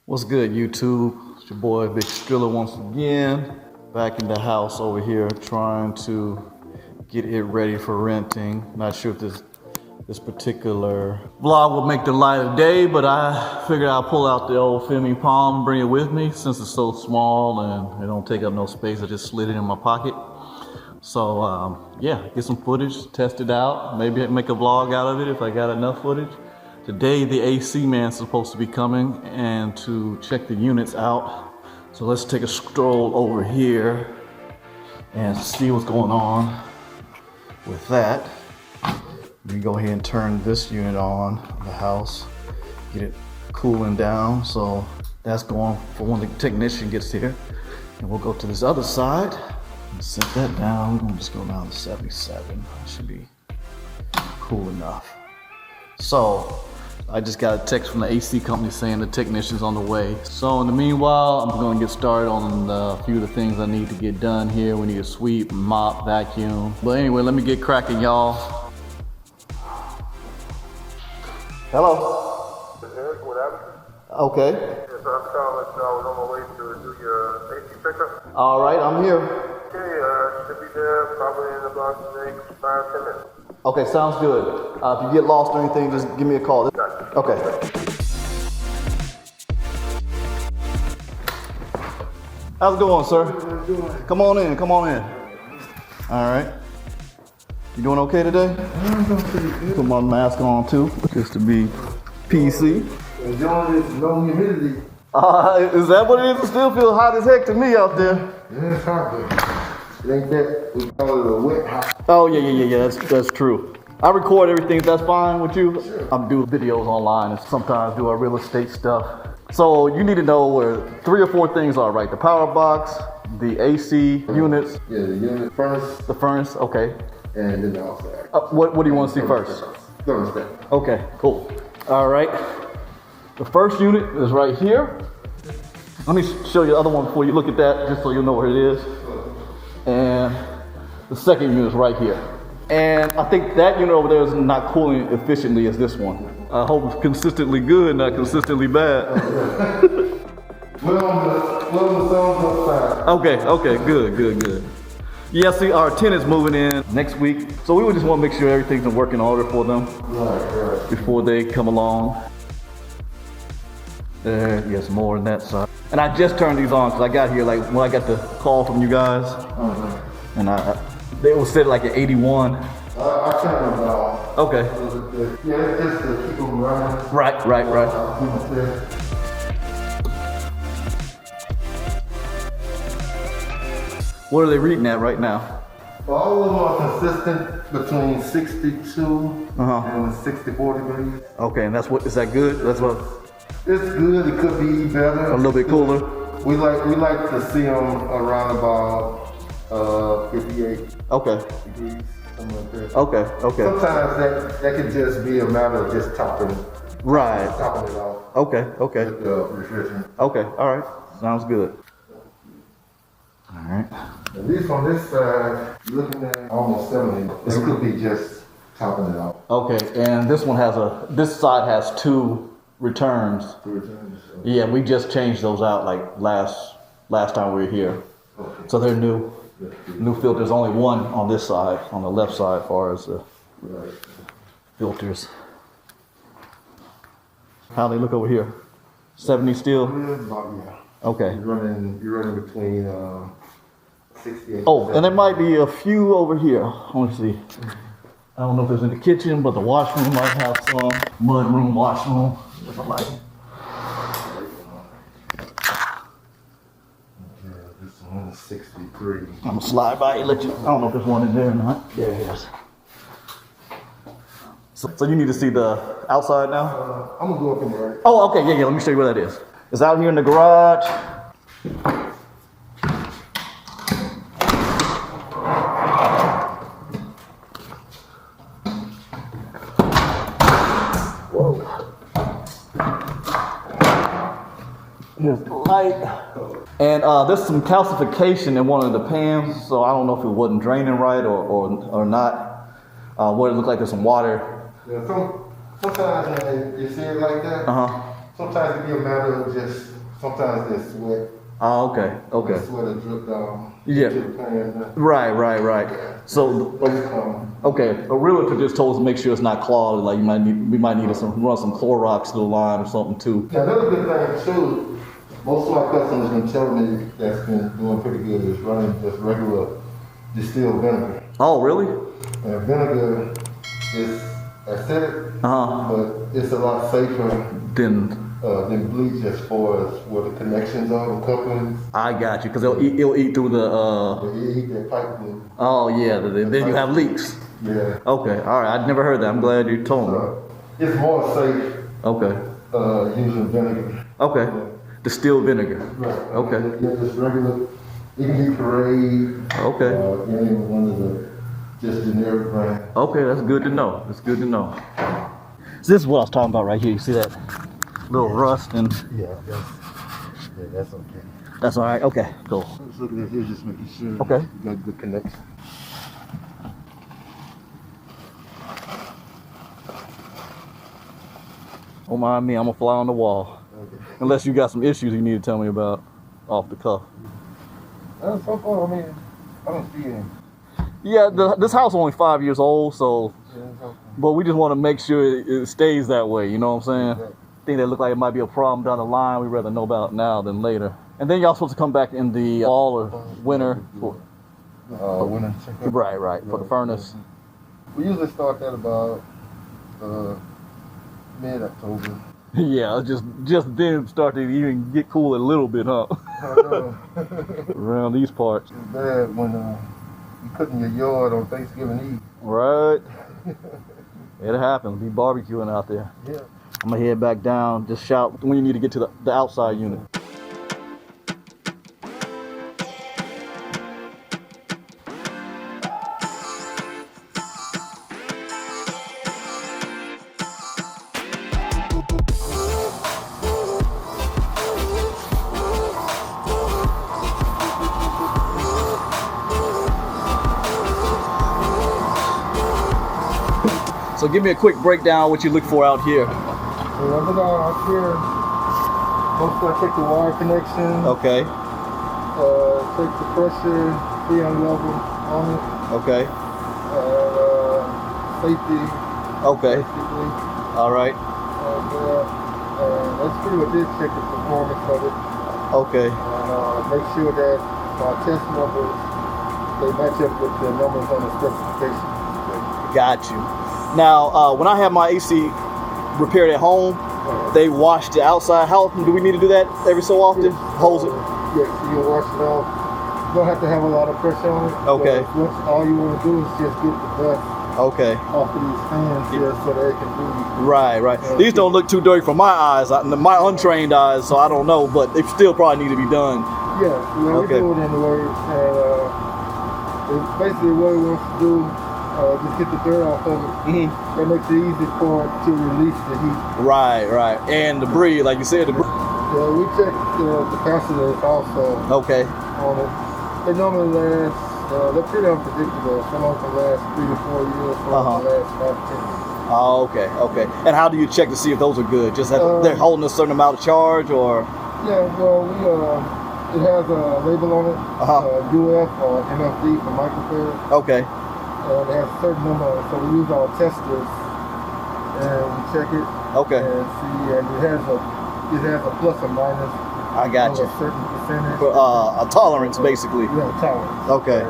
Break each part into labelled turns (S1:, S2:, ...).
S1: What's good, YouTube? It's your boy Big Striller once again. Back in the house over here trying to get it ready for renting. Not sure if this particular vlog will make the light of day, but I figured I'll pull out the old Fimi Palm and bring it with me since it's so small and it don't take up no space. I just slid it in my pocket. So yeah, get some footage, test it out. Maybe make a vlog out of it if I got enough footage. Today the AC man's supposed to be coming and to check the units out. So let's take a stroll over here and see what's going on with that. We go ahead and turn this unit on, the house, get it cooling down. So that's going for when the technician gets here. And we'll go to this other side and set that down. We're gonna just go down to 77. It should be cool enough. So I just got a text from the AC company saying the technician's on the way. So in the meanwhile, I'm gonna get started on a few of the things I need to get done here. We need to sweep, mop, vacuum. But anyway, let me get cracking, y'all. Hello?
S2: Eric, what happened?
S1: Okay.
S2: Yes, I'm calling. I was on my way to do your AC pickup.
S1: All right, I'm here.
S2: Okay, should be there probably in about the next 5-10 minutes.
S1: Okay, sounds good. If you get lost or anything, just give me a call. Okay. How's it going, sir? Come on in, come on in. All right. You doing okay today?
S3: I'm doing pretty good.
S1: Put my mask on too, just to be PC.
S3: Enjoying this low humidity.
S1: Is that what it is? It still feels hot as heck to me out there.
S3: Yeah, it's hot there. It ain't that, we call it a wet hot.
S1: Oh yeah, that's true. I record everything, if that's fine with you.
S3: Sure.
S1: I'm doing videos online and sometimes do our real estate stuff. So you need to know where 3 or 4 things are, right? The power box, the AC units.
S3: Yeah, the unit first,
S1: The furnace, okay.
S3: and then the outside.
S1: What do you want to see first?
S3: Thermostat.
S1: Okay, cool. All right. The first unit is right here. Let me show you the other one before you look at that, just so you know where it is. And the second unit is right here. And I think that unit over there is not cooling efficiently as this one. I hope it's consistently good, not consistently bad.
S3: We're on the sun's upside.
S1: Okay, good. Yeah, see, our tenant's moving in next week. So we would just want to make sure everything's in working order for them
S3: Right.
S1: before they come along. There, yes, more on that side. And I just turned these on because I got here like when I got the call from you guys. And they were set like at 81.
S3: I turned them down.
S1: Okay.
S3: Yeah, it's just to keep them running.
S1: Right. What are they reading at right now?
S3: All of them are consistent between 62 and 64 degrees.
S1: Okay, and is that good? That's what,
S3: It's good, it could be better.
S1: a little bit cooler?
S3: We like to see them around about 58
S1: Okay,
S3: degrees, something like that.
S1: okay.
S3: Sometimes that could just be a matter of just topping it
S1: Right.
S3: off
S1: Okay.
S3: with the refrigerant.
S1: Okay, all right. Sounds good. All right.
S3: At least on this side, you're looking at almost 70. It could be just topping it off.
S1: Okay, and this side has 2 returns. Yeah, we just changed those out like last time we were here.
S3: Okay.
S1: So they're new filters. Only one on this side, on the left side, as far as the
S3: Right.
S1: filters. How they look over here? 70 still?
S3: Yeah.
S1: Okay.
S3: You're running between 68.
S1: Oh, and there might be a few over here. I want to see. I don't know if it's in the kitchen, but the washroom might have some. Mudroom, washroom. Like.
S3: Yeah, this one is 63.
S1: I'm gonna slide by and let you. I don't know if there's one in there or not. There it is. So you need to see the outside now?
S3: I'm gonna go up in there.
S1: Oh, okay, yeah. Let me show you where that is. It's out here in the garage. Whoa. Here's the light. And there's some calcification in one of the pans, so I don't know if it wasn't draining right or not. What it looked like there's some water.
S3: Yeah, sometimes when you see it like that, Sometimes it be a matter of just, sometimes there's sweat.
S1: Oh, okay, okay.
S3: The sweat will drip down.
S1: Yeah.
S3: To the pan.
S1: Right. So, okay, a realtor just told us to make sure it's not clogged. Like we might need to run some Clorox through the line or something too.
S3: Now, another good thing too, most of my customers been telling me that's been doing pretty good is running just regular distilled vinegar.
S1: Oh, really?
S3: And vinegar is acidic, but it's a lot safer
S1: Then
S3: than bleach as far as where the connections are, the couplings.
S1: I got you, because it'll eat through the.
S3: They eat that pipe glue.
S1: Oh yeah, then you have leaks.
S3: Yeah.
S1: Okay, all right. I'd never heard that. I'm glad you told me.
S3: It's more safe.
S1: Okay.
S3: Using vinegar.
S1: Okay. Distilled vinegar.
S3: Right.
S1: Okay.
S3: Yeah, just regular. It can be Parade.
S1: Okay.
S3: Any one of the just generic brand.
S1: Okay, that's good to know. That's good to know. So this is what I was talking about right here. You see that little rust and.
S3: Yeah, that's okay.
S1: That's all right. Okay, cool.
S3: Just looking at here, just making sure.
S1: Okay.
S3: You got good connection.
S1: Don't mind me. I'm gonna fly on the wall.
S3: Okay.
S1: Unless you got some issues you need to tell me about off the cuff.
S3: So far, I mean, I don't see any.
S1: Yeah, this house is only 5 years old, so.
S3: Yeah, it's okay.
S1: But we just want to make sure it stays that way. You know what I'm saying?
S3: Exactly.
S1: Thing that look like it might be a problem down the line. We'd rather know about it now than later. And then y'all supposed to come back in the fall or winter.
S3: Winter checkup.
S1: Right, for the furnace.
S3: We usually start that about mid-October.
S1: Yeah, just then start to even get cool a little bit, huh? Around these parts.
S3: It's bad when you cooking your yard on Thanksgiving Eve.
S1: Right. It happens. Be barbecuing out there.
S3: Yeah.
S1: I'm gonna head back down. Just shout when you need to get to the outside unit. So give me a quick breakdown of what you look for out here.
S3: So I look out here. Mostly I check the wire connection.
S1: Okay.
S3: Check the pressure, freon level on it.
S1: Okay.
S3: Safety.
S1: Okay.
S3: Basically.
S1: All right.
S3: That's pretty much it. Check the performance of it.
S1: Okay.
S3: And make sure that my test numbers they match up with the numbers on the specification.
S1: Got you. Now, when I have my AC repaired at home, they wash the outside. How often do we need to do that? Every so often? Hose it?
S3: Yes, you can wash it off. You don't have to have a lot of pressure on it.
S1: Okay.
S3: All you want to do is just get the dust off of these fans here so that it can do.
S1: Right. These don't look too dirty for my eyes, my untrained eyes, so I don't know, but they still probably need to be done.
S3: Yeah, we do it anyway. And basically what we want to do, just get the dirt off of it. That makes it easy for it to release the heat. Right.
S1: And debris, like you said, debris.
S3: Yeah, we check the capacitors also on it. They normally last, they're pretty unpredictable. Some of them can last 3 to 4 years, some of them last 5 to 10 years.
S1: Oh, okay. And how do you check to see if those are good? Just that they're holding a certain amount of charge, or?
S3: Yeah, well, it has a label on it, UF or MFD for microfarad.
S1: Okay.
S3: And it has a certain number, so we use our testers and we check it.
S1: Okay.
S3: And see, and it has a plus or minus.
S1: I got you.
S3: A certain percentage.
S1: A tolerance, basically.
S3: Yeah, tolerance.
S1: Okay.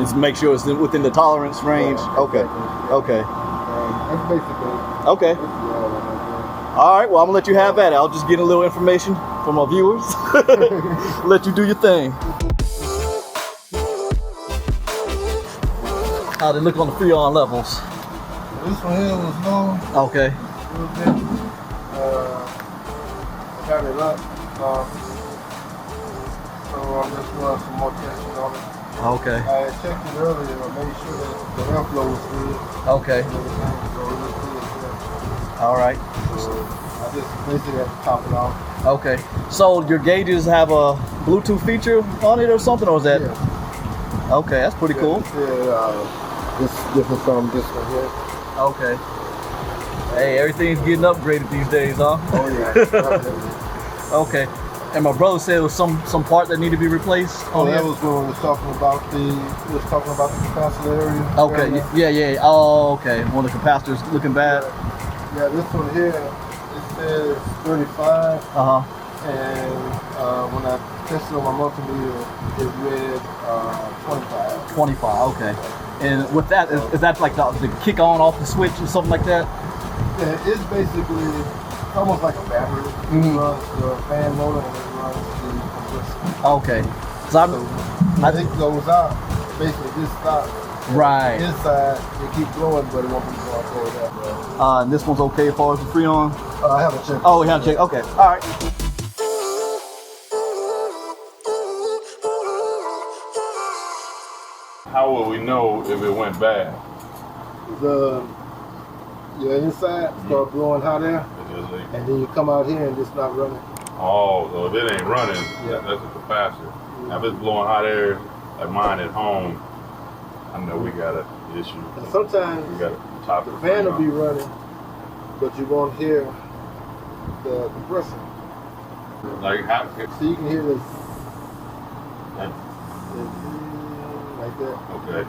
S1: Just make sure it's within the tolerance range. Okay. Okay.
S3: That's basically.
S1: Okay. All right. Well, I'm gonna let you have that. I'll just get a little information from our viewers. Let you do your thing. How they look on the freon levels?
S3: This one here was low.
S1: Okay.
S3: A little bit. Got it up. So I'm just doing some more testing on it.
S1: Okay.
S3: I checked it earlier and made sure that the airflow was good.
S1: Okay.
S3: So it was good. Yeah.
S1: All right.
S3: So I just basically have to top it off.
S1: Okay. So your gauges have a Bluetooth feature on it or something, or is that?
S3: Yeah.
S1: Okay, that's pretty cool.
S3: Yeah. This is from this one here.
S1: Okay. Hey, everything's getting upgraded these days, huh?
S3: Oh yeah.
S1: Okay. And my brother said it was some part that need to be replaced.
S3: Oh, that was when we was talking about the capacitor area.
S1: Okay. Yeah. Oh, okay. One of the capacitors looking bad.
S3: Yeah, this one here, it says 35. And when I tested on my multimeter, it read 25.
S1: 25. Okay. And with that, is that like the kick on off the switch or something like that?
S3: Yeah, it's basically almost like a battery. It runs the fan motor and it runs the compressor.
S1: Okay. So
S3: I think it goes out. Basically, this stops.
S1: Right.
S3: Inside, it keeps blowing, but it won't be blowing forward that way.
S1: And this one's okay as far as the Freon?
S3: I haven't checked.
S1: Oh, we haven't checked. Okay. All right.
S4: How will we know if it went bad?
S3: Your inside start blowing hot air, and then you come out here and it's not running.
S4: Oh, so if it ain't running, that's a capacitor. Now if it's blowing hot air like mine at home, I know we got an issue.
S3: And sometimes
S4: we got a top
S3: the fan will be running, but you won't hear the compressor.
S4: Like how?
S3: So you can hear this like that.
S4: Okay.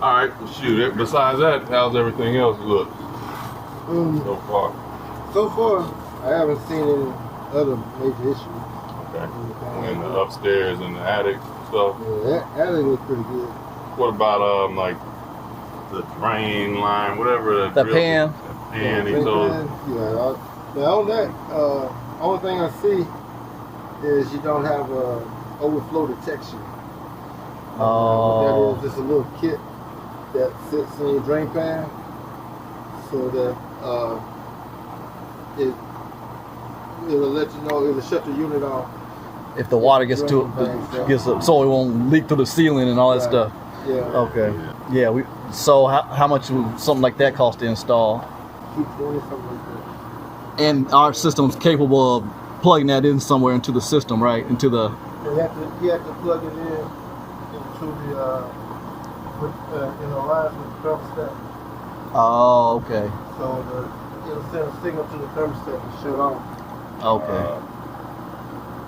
S4: All right. Well, shoot. Besides that, how's everything else look so far?
S3: So far, I haven't seen any other major issues.
S4: Okay. And the upstairs and the attic stuff.
S3: Yeah, that attic looks pretty good.
S4: What about like the drain line, whatever
S1: the pan?
S4: The pan. He told.
S3: Yeah. Now on that, only thing I see is you don't have overflow detection.
S1: Oh.
S3: That is just a little kit that sits in your drain pan, so that it'll let you know, it'll shut the unit off
S1: if the water gets so it won't leak through the ceiling and all that stuff.
S3: Yeah.
S1: Okay. Yeah. So how much would something like that cost to install?
S3: $220, something like that.
S1: And our system's capable of plugging that in somewhere into the system, right? Into the.
S3: You have to plug it in into the lines with the thermostat.
S1: Oh, okay.
S3: So it'll send a signal to the thermostat to shut off.
S1: Okay.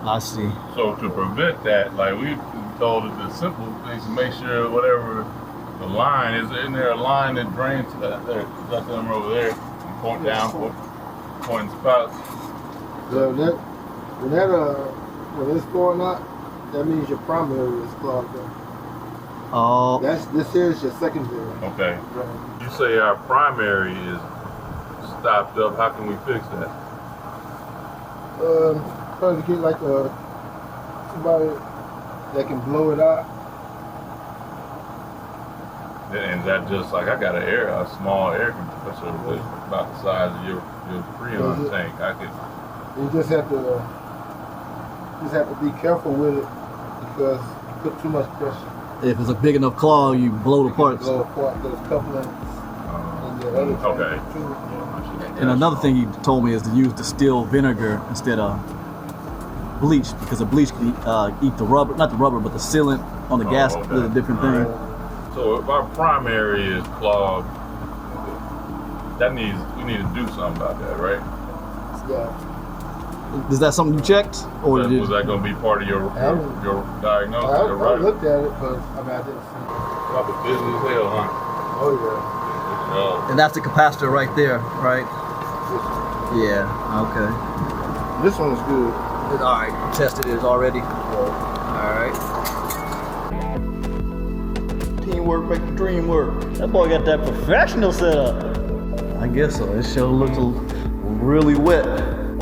S1: I see.
S4: So to prevent that, like we told it, the simple things to make sure whatever the line is, in there a line that drains to that there, that number over there, and point down, point spouts.
S3: So when it's going out, that means your primary is clogged up.
S1: Oh.
S3: This here is your secondary.
S4: Okay.
S3: Right.
S4: You say our primary is stopped up. How can we fix that?
S3: Trying to get like somebody that can blow it out.
S4: And is that just like I got a small air compressor that's about the size of your Freon tank? I could.
S3: You just have to be careful with it because you put too much pressure.
S1: If it's a big enough claw, you blow the parts.
S3: Blow apart those couplings and the other
S4: okay.
S3: Too.
S1: And another thing he told me is to use distilled vinegar instead of bleach, because the bleach can eat the rubber, not the rubber, but the sealant on the gas is a different thing.
S4: Right. So if our primary is clogged, we need to do something about that, right?
S3: Yeah.
S1: Is that something you checked, or
S4: was that going to be part of your diagnosis?
S3: I looked at it, but I didn't see it.
S4: Probably busy as hell, huh?
S3: Oh yeah.
S1: And that's the capacitor right there, right? Yeah. Okay.
S3: This one is good.
S1: All right. Tested it already. All right. Teamwork make the dream work. That boy got that professional setup. I guess so. This show looks really wet.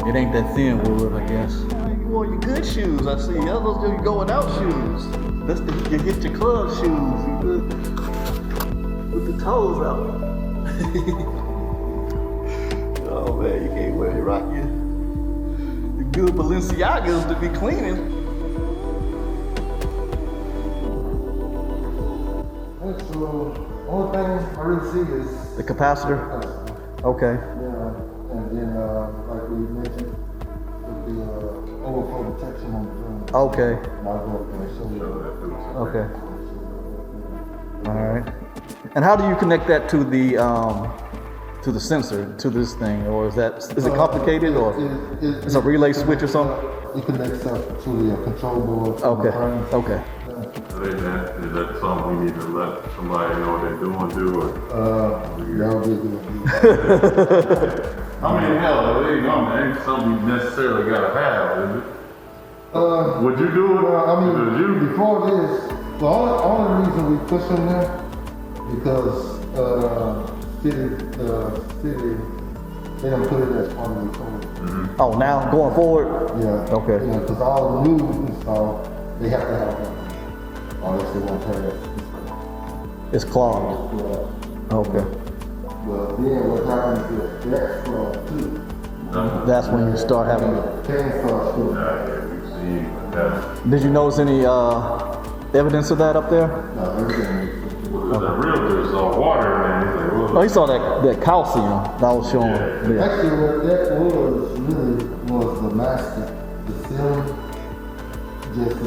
S1: It ain't that thin wood, I guess. You wore your good shoes, I see. Those are your going out shoes. That's you get your club shoes. You good with the toes out. Oh man, you can't wear it right. The good Balenciagas to be cleaning.
S3: So, only thing I really see is
S1: the capacitor. Okay.
S3: Yeah, and then like we mentioned, with the overflow detection on the drone.
S1: Okay.
S3: I'll go up there and show you.
S1: Okay. All right. And how do you connect that to the to the sensor to this thing, or is it complicated, or it's a relay switch or something?
S3: It connects up to the control board.
S1: Okay. Okay.
S4: Is that something we need to let somebody know what they're doing, do?
S3: That'll be good.
S4: I mean, hell, it ain't something you necessarily gotta have, is it? Would you do it?
S3: I mean,
S4: Would you?
S3: before this, the only reason we push them there because city, they don't put it as part of the code.
S1: Oh, now going forward?
S3: Yeah.
S1: Okay.
S3: Because all the new install, they have to have that. Or else they won't have it.
S1: It's clogged. Okay.
S3: But then what happens is that's clogged too.
S1: That's when you start having.
S3: Can start shooting.
S1: Did you notice any evidence of that up there?
S3: No, everything.
S4: The realtor's water, man.
S1: Oh, he saw that calcium that was showing. Yeah.
S3: Actually, what that was really was the master, the ceiling. Just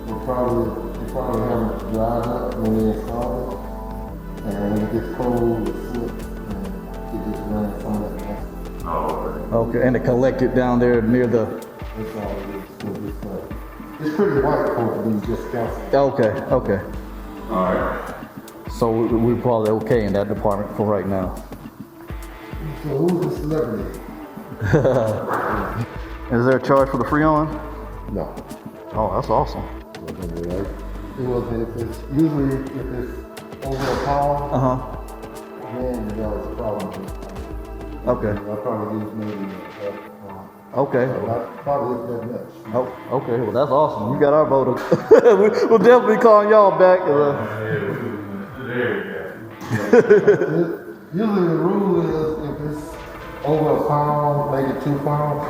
S3: they probably haven't dried up when they installed it, and when it gets cold, it slips and it just runs some of that master.
S4: Oh,
S1: Okay, and it collected down there near the.
S3: That's all it is. It's pretty white for it to be just calcium.
S1: Okay, okay.
S4: alright.
S1: So we're probably okay in that department for right now.
S3: So who's the celebrity?
S1: Is there a charge for the Freon?
S3: No.
S1: Oh, that's awesome.
S3: It wasn't. If it's usually if it's over a pound, then that was a problem.
S1: Okay.
S3: I probably use maybe.
S1: Okay.
S3: Not probably that much.
S1: Oh, okay. Well, that's awesome. You got our vote. We'll definitely be calling y'all back.
S3: Usually the rule is if it's over a pound, maybe 2 pounds,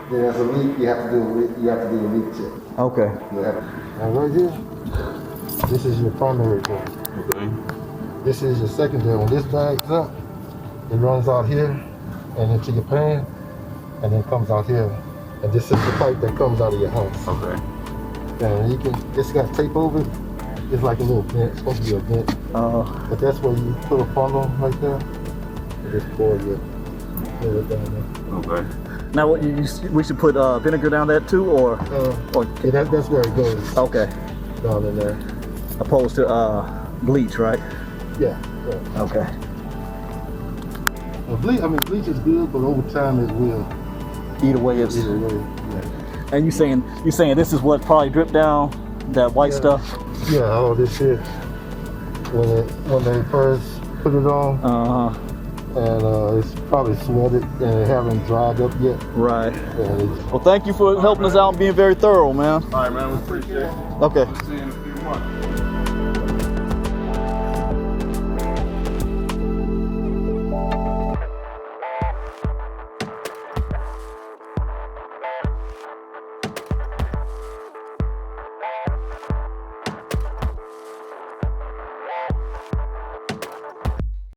S3: then there's a leak. You have to do a leak check.
S1: Okay.
S3: And right here, this is your primary one.
S4: Okay.
S3: This is your secondary one. This bags up, it runs out here and into your pan, and then comes out here. And this is the pipe that comes out of your house.
S4: Okay.
S3: And you can, it's got tape over it. It's like a little vent. It's supposed to be a vent. But that's where you put a funnel right there. And just pour your down there.
S4: Okay.
S1: Now, what we should put vinegar down that too, or
S3: Yeah, that's where it goes.
S1: okay,
S3: Down in there.
S1: opposed to bleach, right?
S3: Yeah.
S1: Okay.
S3: Well, bleach is good, but over time it will
S1: Either way, it's.
S3: eat away. Yeah.
S1: And you saying this is what probably dripped down that white stuff?
S3: Yeah, all this shit. When they first put it on, and it's probably sweated and it haven't dried up yet.
S1: Right.
S3: And
S1: Well, thank you for helping us out and being very thorough, man.
S4: Alright, man, we appreciate it.
S1: Okay.
S4: See you in a few months.